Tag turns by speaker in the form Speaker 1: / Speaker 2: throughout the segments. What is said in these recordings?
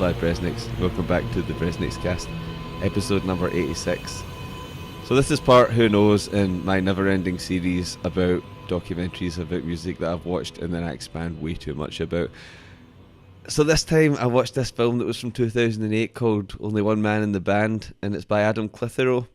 Speaker 1: Hi Bresnix, welcome back to the BresnixCast, episode number 86. So this is part who knows in my never-ending series about documentaries about music that I've watched and then I expand way too much about. So this time I watched this film that was from 2008 called Only One Man in the Band, and it's by Adam Clitheroe.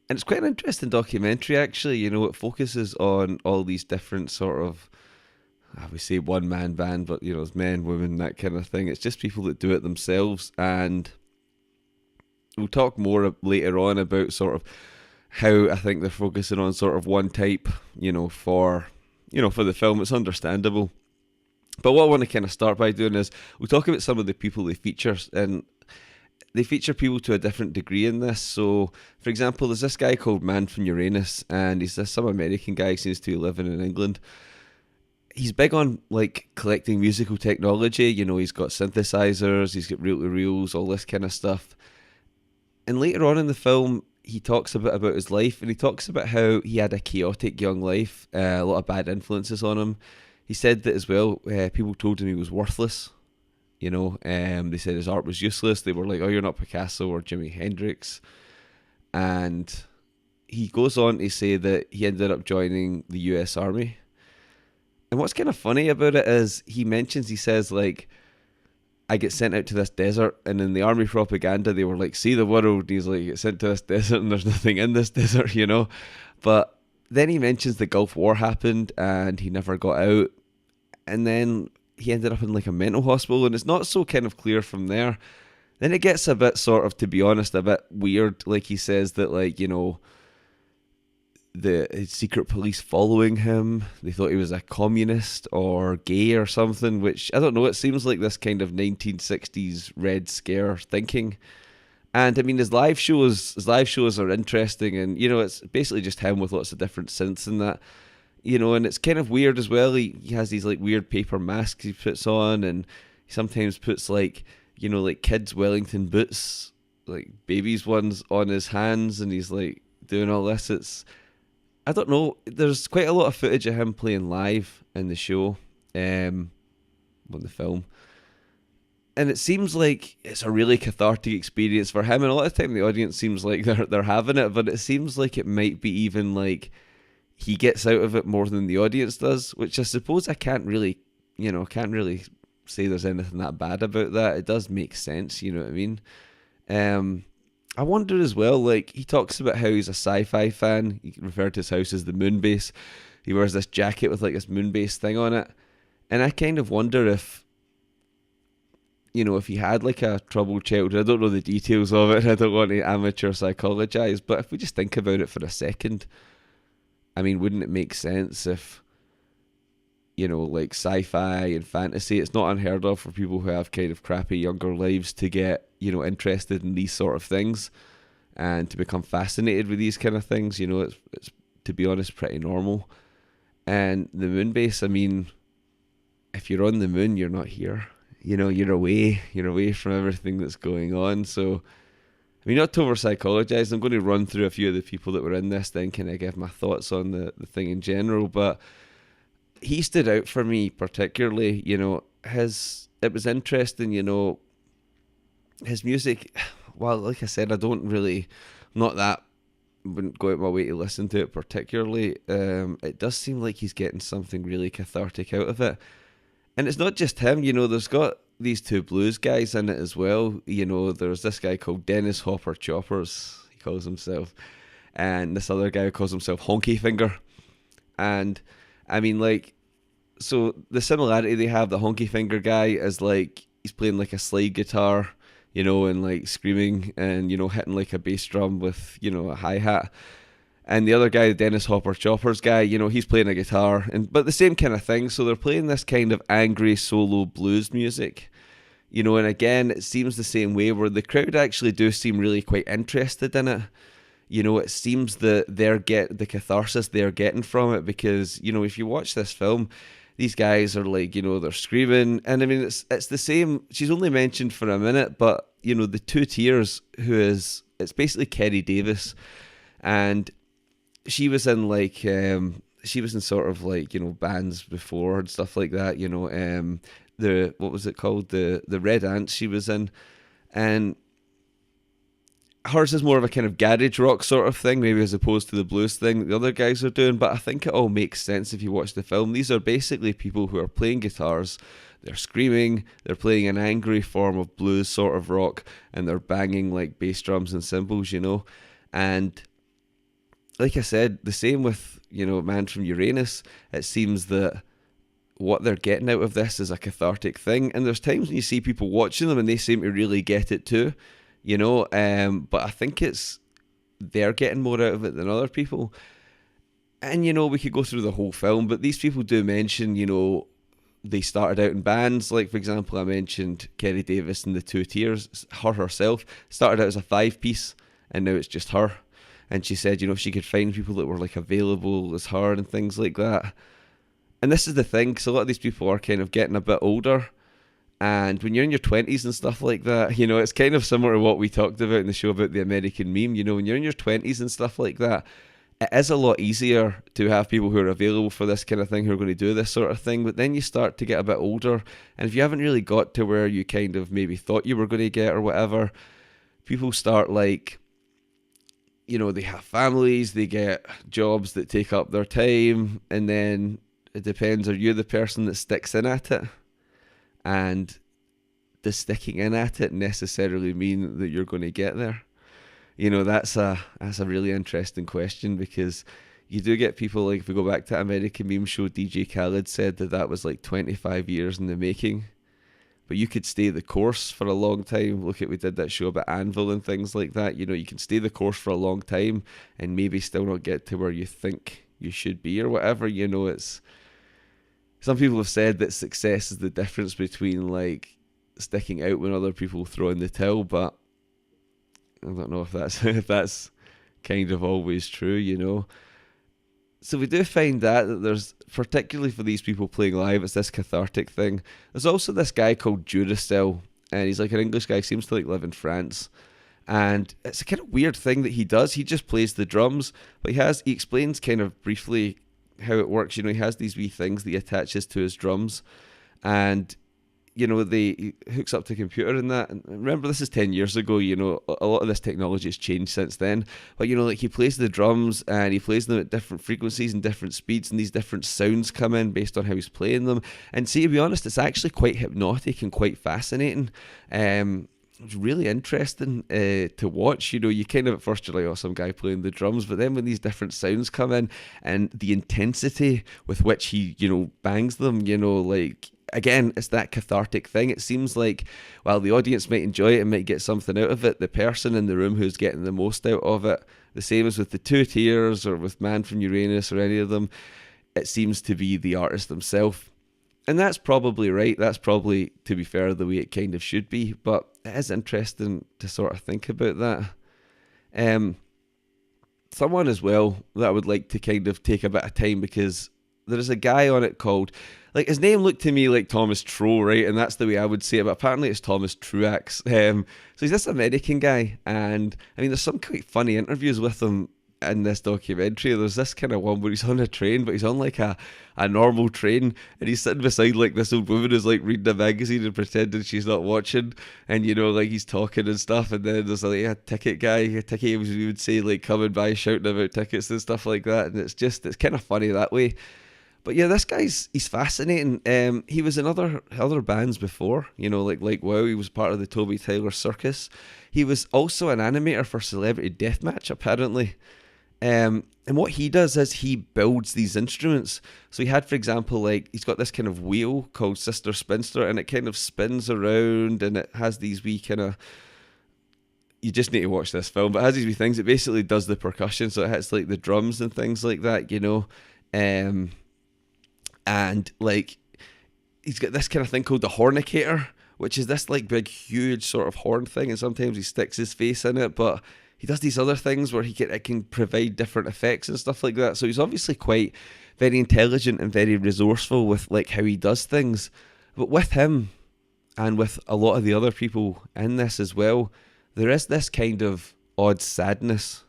Speaker 1: And it's quite an interesting documentary actually, it focuses on all these different sort of, I would say one man band, but it's men, women, that kind of thing. It's just people that do it themselves, and we'll talk more later on about sort of how I think they're focusing on sort of one type, for the film. It's understandable. But what I want to kind of start by doing is we'll talk about some of the people they feature, and they feature people to a different degree in this. So, for example, there's this guy called Man from Uranus, and he's some American guy, seems to be living in England. He's big on collecting musical technology. He's got synthesizers, he's got reel-to-reels, all this kind of stuff. And later on in the film, he talks a bit about his life, and he talks about how he had a chaotic young life, a lot of bad influences on him. He said that as well, people told him he was worthless. They said his art was useless. They were like, oh, you're not Picasso or Jimi Hendrix. And he goes on to say that he ended up joining the US Army. And what's kind of funny about it is he says, I get sent out to this desert, and in the army propaganda, they were like, see the world. And he's like, you get sent to this desert, and there's nothing in this desert, But then he mentions the Gulf War happened, and he never got out. And then he ended up in a mental hospital, and it's not so kind of clear from there. Then it gets a bit sort of, to be honest, a bit weird. He says that, his secret police following him. They thought he was a communist or gay or something, which, I don't know, it seems like this kind of 1960s Red Scare thinking. And I mean, his live shows are interesting, and it's basically just him with lots of different synths and that. And it's kind of weird as well. He has these weird paper masks he puts on, and he sometimes puts kids' Wellington boots, babies ones, on his hands, and he's doing all this. I don't know, there's quite a lot of footage of him playing live in the show, on the film. And it seems like it's a really cathartic experience for him, and a lot of the time the audience seems like they're having it, but it seems like it might be even he gets out of it more than the audience does, which I suppose I can't really say there's anything that bad about that. It does make sense, you know what I mean? I wonder as well, he talks about how he's a sci-fi fan. He referred to his house as the moon base. He wears this jacket with this moon base thing on it. And I kind of wonder if he had a troubled childhood. I don't know the details of it. I don't want to amateur psychologize, but if we just think about it for a second, I mean, wouldn't it make sense if, sci-fi and fantasy, it's not unheard of for people who have kind of crappy younger lives to get, interested in these sort of things and to become fascinated with these kind of things. It's to be honest, pretty normal. And the moon base, I mean, if you're on the moon, you're not here. You're away from everything that's going on. So, I mean, not to over-psychologize, I'm going to run through a few of the people that were in this, then kind of give my thoughts on the thing in general. But he stood out for me particularly. It was interesting, his music, well, like I said, wouldn't go out my way to listen to it particularly. It does seem like he's getting something really cathartic out of it. And it's not just him, there's got these two blues guys in it as well. There's this guy called Dennis Hopper Choppers, he calls himself, and this other guy who calls himself Honky Finger. And I mean, so the similarity they have, the Honky Finger guy is he's playing a slide guitar, and screaming and, hitting a bass drum with, a hi-hat. And the other guy, the Dennis Hopper Choppers guy, he's playing a guitar, but the same kind of thing. So they're playing this kind of angry solo blues music, and again, it seems the same way where the crowd actually do seem really quite interested in it. It seems that the catharsis they're getting from it, because, if you watch this film, these guys are they're screaming, and I mean, it's the same. She's only mentioned for a minute, but, the Two Tears, it's basically Kerry Davis, and she was in she was in sort of like, you know, bands before and stuff like that, you know. The, what was it called, the Red Ants she was in, and hers is more of a kind of garage rock sort of thing, maybe, as opposed to the blues thing that the other guys are doing. But I think it all makes sense if you watch the film. These are basically people who are playing guitars, they're screaming, they're playing an angry form of blues sort of rock, and they're banging like bass drums and cymbals, you know. And like I said, the same with, you know, Man from Uranus. It seems that what they're getting out of this is a cathartic thing, and there's times when you see people watching them and they seem to really get it too, you know. But I think it's they're getting more out of it than other people. And you know, we could go through the whole film, but these people do mention, you know, they started out in bands. Like, for example, I mentioned Kerry Davis and the Two Tears. Her herself started out as a 5-piece, and now it's just her. And she said, you know, if she could find people that were like available as her and things like that. And this is the thing, because a lot of these people are kind of getting a bit older. And when you're in your 20s and stuff like that, you know, it's kind of similar to what we talked about in the show about the American meme. You know, when you're in your 20s and stuff like that, it is a lot easier to have people who are available for this kind of thing, who are going to do this sort of thing. But then you start to get a bit older. And if you haven't really got to where you kind of maybe thought you were going to get or whatever, people start like, you know, they have families, they get jobs that take up their time, and then it depends, are you the person that sticks in at it? And does sticking in at it necessarily mean that you're going to get there? You know, that's a really interesting question, because you do get people like, if we go back to American Meme Show, DJ Khaled said that was like 25 years in the making. But you could stay the course for a long time. Look at, we did that show about Anvil and things like that. You know, you can stay the course for a long time and maybe still not get to where you think you should be or whatever. You know, it's, some people have said that success is the difference between like sticking out when other people throw in the towel, but I don't know if that's if that's kind of always true, you know. So we do find that there's, particularly for these people playing live, it's this cathartic thing. There's also this guy called Duracell, and he's like an English guy, seems to like live in France. And it's a kind of weird thing that he does. He just plays the drums, but he explains kind of briefly how it works. You know, he has these wee things that he attaches to his drums, and you know, he hooks up to a computer and that. And remember, this is 10 years ago, you know, a lot of this technology has changed since then. But, you know, like, he plays the drums and he plays them at different frequencies and different speeds, and these different sounds come in based on how he's playing them. And see, to be honest, it's actually quite hypnotic and quite fascinating. It's really interesting to watch. You know, you kind of at first you're like, oh, some guy playing the drums, but then when these different sounds come in and the intensity with which he, you know, bangs them, you know, like, again, it's that cathartic thing. It seems like, while the audience might enjoy it and might get something out of it, the person in the room who's getting the most out of it, the same as with the Two Tears or with Man from Uranus or any of them, it seems to be the artist themselves. And that's probably right. That's probably, to be fair, the way it kind of should be. But it is interesting to sort of think about that. Someone as well that I would like to kind of take a bit of time, because there is a guy on it called, like, his name looked to me like Thomas Trow, right? And that's the way I would say it, but apparently it's Thomas Truax. So he's this American guy, and I mean, there's some quite funny interviews with him in this documentary. There's this kind of one where he's on a train, but he's on like a normal train, and he's sitting beside like this old woman who's like reading a magazine and pretending she's not watching, and you know, like, he's talking and stuff, and then there's like a ticket guy, we would say, like, coming by shouting about tickets and stuff like that, and it's kind of funny that way. But yeah, this guy's, he's fascinating. He was in other bands before, you know, like WoW. He was part of the Toby Tyler Circus. He was also an animator for Celebrity Deathmatch, apparently. And what he does is he builds these instruments. So he had, for example, like, he's got this kind of wheel called Sister Spinster, and it kind of spins around, and it has these wee kind of, you just need to watch this film, but it has these wee things. It basically does the percussion, so it hits like the drums and things like that, you know. And like, he's got this kind of thing called the Hornicator, which is this like big, huge sort of horn thing, and sometimes he sticks his face in it, but he does these other things where it can provide different effects and stuff like that. So he's obviously quite very intelligent and very resourceful with like how he does things. But with him, and with a lot of the other people in this as well, there is this kind of odd sadness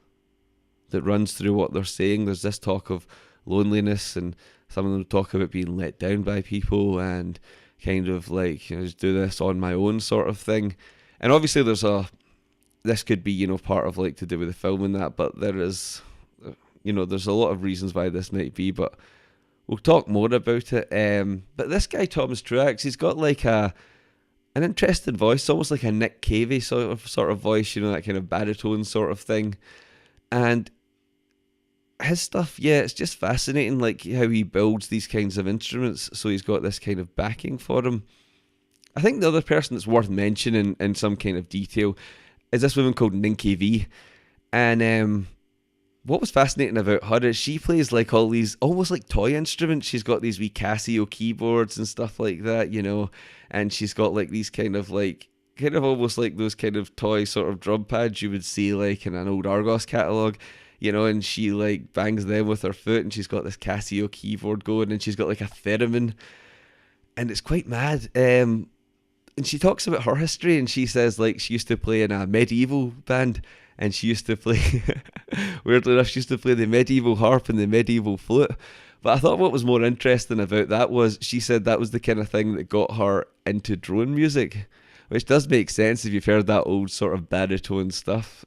Speaker 1: that runs through what they're saying. There's this talk of loneliness, and some of them talk about being let down by people and kind of like, just do this on my own sort of thing. And obviously this could be, part of like to do with the film and that, but there is, there's a lot of reasons why this might be, but we'll talk more about it. But this guy, Thomas Truax, he's got like an interesting voice, almost like a Nick Cavey sort of voice, that kind of baritone sort of thing. And his stuff, yeah, it's just fascinating, like how he builds these kinds of instruments. So he's got this kind of backing for him. I think the other person that's worth mentioning in some kind of detail is this woman called Ninky V. And what was fascinating about her is she plays like all these almost like toy instruments. She's got these wee Casio keyboards and stuff like that, and she's got like these kind of almost like those kind of toy sort of drum pads you would see like in an old Argos catalogue, and she like bangs them with her foot, and she's got this Casio keyboard going, and she's got like a theremin, and it's quite mad. And she talks about her history, and she says like she used to play in a medieval band, and she used to play, weirdly enough, she used to play the medieval harp and the medieval flute. But I thought what was more interesting about that was she said that was the kind of thing that got her into drone music, which does make sense if you've heard that old sort of baritone stuff.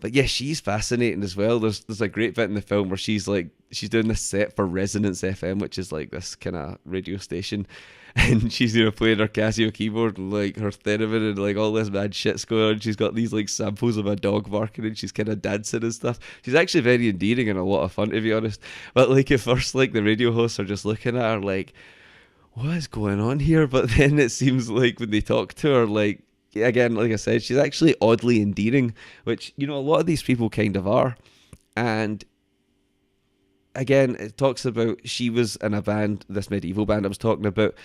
Speaker 1: But yeah, she's fascinating as well. There's a great bit in the film where she's doing this set for Resonance FM, which is like this kind of radio station, and she's playing her Casio keyboard and like her theremin and like all this mad shit's going on. She's got these like samples of a dog barking and she's kind of dancing and stuff. She's actually very endearing and a lot of fun, to be honest. But like at first, like the radio hosts are just looking at her like, what is going on here? But then it seems like when they talk to her, like, again, like I said, she's actually oddly endearing, which, a lot of these people kind of are. And again, it talks about she was in a band, this medieval band I was talking about,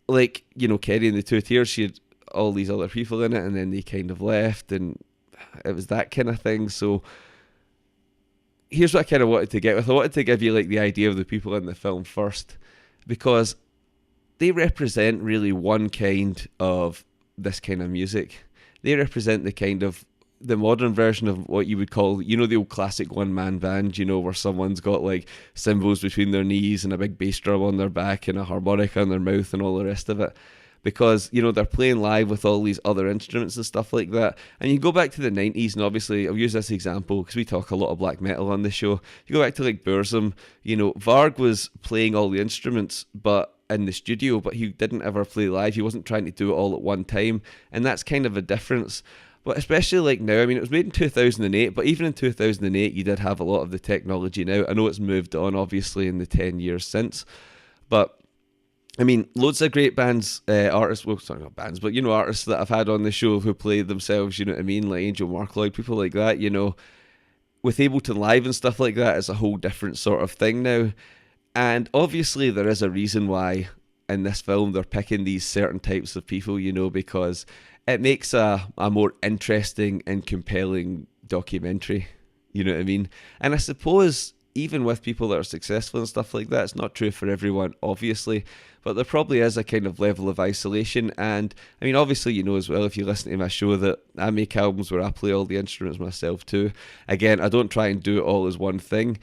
Speaker 1: like, Kerry and the Two Tears, she had all these other people in it, and then they kind of left, and it was that kind of thing. So here's what I kind of wanted to get with. I wanted to give you like the idea of the people in the film first, because they represent really one kind of this kind of music. They represent the modern version of what you would call, the old classic one-man band, where someone's got like cymbals between their knees and a big bass drum on their back and a harmonica in their mouth and all the rest of it. Because, they're playing live with all these other instruments and stuff like that. And you go back to the 90s, and obviously I'll use this example because we talk a lot of black metal on the show. You go back to like Burzum, Varg was playing all the instruments, but in the studio, but he didn't ever play live. He wasn't trying to do it all at one time, and that's kind of a difference. But especially like now, it was made in 2008, but even in 2008 you did have a lot of the technology now. I know it's moved on obviously in the 10 years since, but loads of great bands, artists, well, sorry, not bands, but artists that I've had on the show who play themselves, like Angel Mark Lloyd, people like that, with Ableton Live and stuff like that, it's a whole different sort of thing now. And obviously there is a reason why in this film they're picking these certain types of people, because it makes a more interesting and compelling documentary, And I suppose even with people that are successful and stuff like that, it's not true for everyone, obviously, but there probably is a kind of level of isolation. And obviously, as well, if you listen to my show, that I make albums where I play all the instruments myself too. Again, I don't try and do it all as one thing.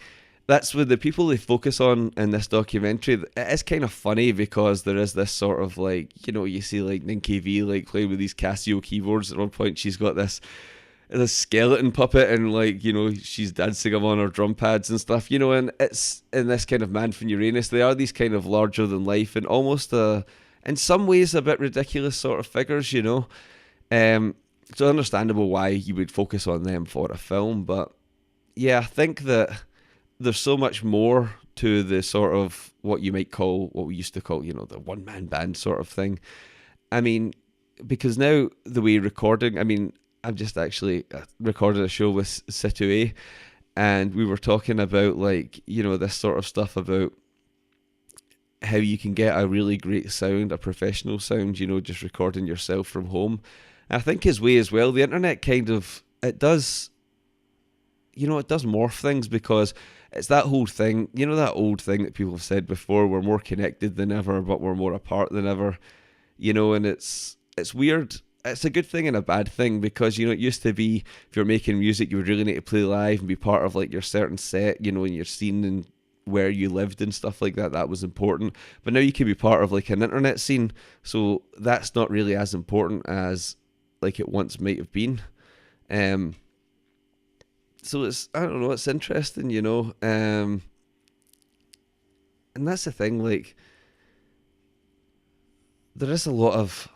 Speaker 1: That's with the people they focus on in this documentary. It is kind of funny because there is this sort of like, you see like Ninky V like playing with these Casio keyboards. At one point she's got this skeleton puppet and like, she's dancing them on her drum pads and stuff, and it's in this kind of Man from Uranus. They are these kind of larger than life and almost in some ways a bit ridiculous sort of figures, So understandable why you would focus on them for a film. But yeah, I think that there's so much more to the sort of what you might call, what we used to call, the one-man band sort of thing. Because now the way recording, I've just actually recorded a show with Situ, and we were talking about like, this sort of stuff about how you can get a really great sound, a professional sound, just recording yourself from home. And I think his way as well, the internet kind of, it does morph things, because it's that whole thing, that old thing that people have said before, we're more connected than ever, but we're more apart than ever, and it's weird. It's a good thing and a bad thing, because, it used to be, if you're making music, you would really need to play live and be part of like your certain set, and your scene, and where you lived and stuff like that. That was important. But now you can be part of like an internet scene, so that's not really as important as like it once might have been. So it's, I don't know, it's interesting, you know. And that's the thing, like, there's a lot of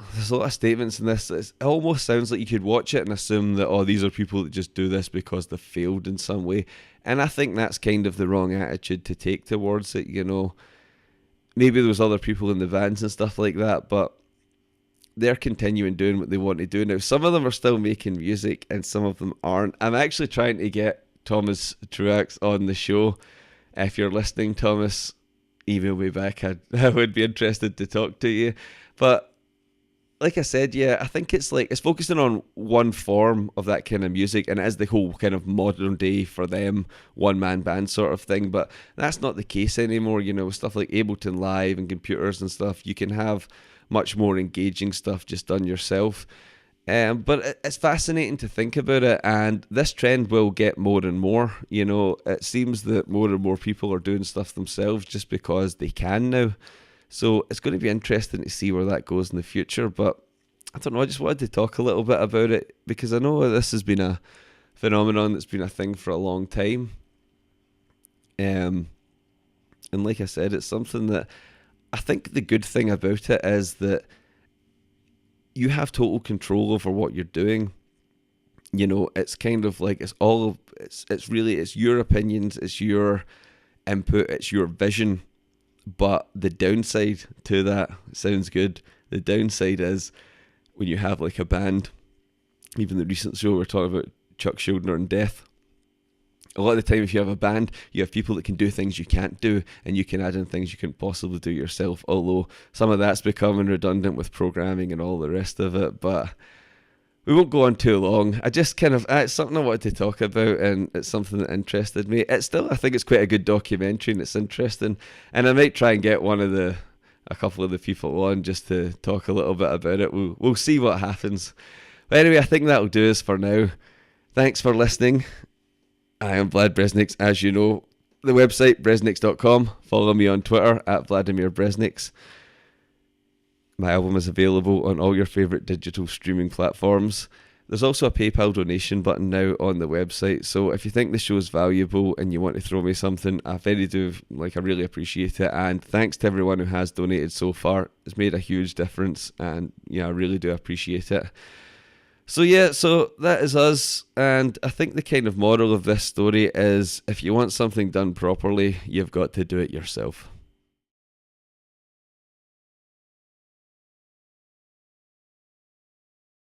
Speaker 1: statements in this. It almost sounds like you could watch it and assume that, oh, these are people that just do this because they failed in some way. And I think that's kind of the wrong attitude to take towards it, you know. Maybe there was other people in the vans and stuff like that, but they're continuing doing what they want to do now. Some of them are still making music and some of them aren't. I'm actually trying to get Thomas Truax on the show. If you're listening, Thomas, email me back. I would be interested to talk to you. But like I said, yeah, I think it's like, it's focusing on one form of that kind of music, and it is the whole kind of modern day, for them, one-man band sort of thing. But that's not the case anymore, you know. Stuff like Ableton Live and computers and stuff, you can have much more engaging stuff just done yourself. But it's fascinating to think about it, and this trend will get more and more. You know, it seems that more and more people are doing stuff themselves just because they can now. So it's going to be interesting to see where that goes in the future. But I don't know, I just wanted to talk a little bit about it because I know this has been a phenomenon that's been a thing for a long time. And like I said, it's something that I think the good thing about it is that you have total control over what you're doing. You know, it's kind of like, it's your opinions, it's your input, it's your vision. But the downside to that, sounds good, the downside is when you have like a band, even the recent show we're talking about Chuck Schuldiner and Death. A lot of the time, if you have a band, you have people that can do things you can't do, and you can add in things you couldn't possibly do yourself, although some of that's becoming redundant with programming and all the rest of it. But we won't go on too long. I just kind of, it's something I wanted to talk about, and it's something that interested me. It's still, I think it's quite a good documentary, and it's interesting, and I might try and get a couple of the people on just to talk a little bit about it. We'll see what happens. But anyway, I think that'll do us for now. Thanks for listening. I am Vlad Bresnix, as you know. The website, bresnix.com. Follow me on Twitter, at Vladimir Bresnix. My album is available on all your favourite digital streaming platforms. There's also a PayPal donation button now on the website, so if you think the show is valuable and you want to throw me something, I really appreciate it. And thanks to everyone who has donated so far. It's made a huge difference, and yeah, I really do appreciate it. So that is us, and I think the kind of moral of this story is, if you want something done properly, you've got to do it yourself.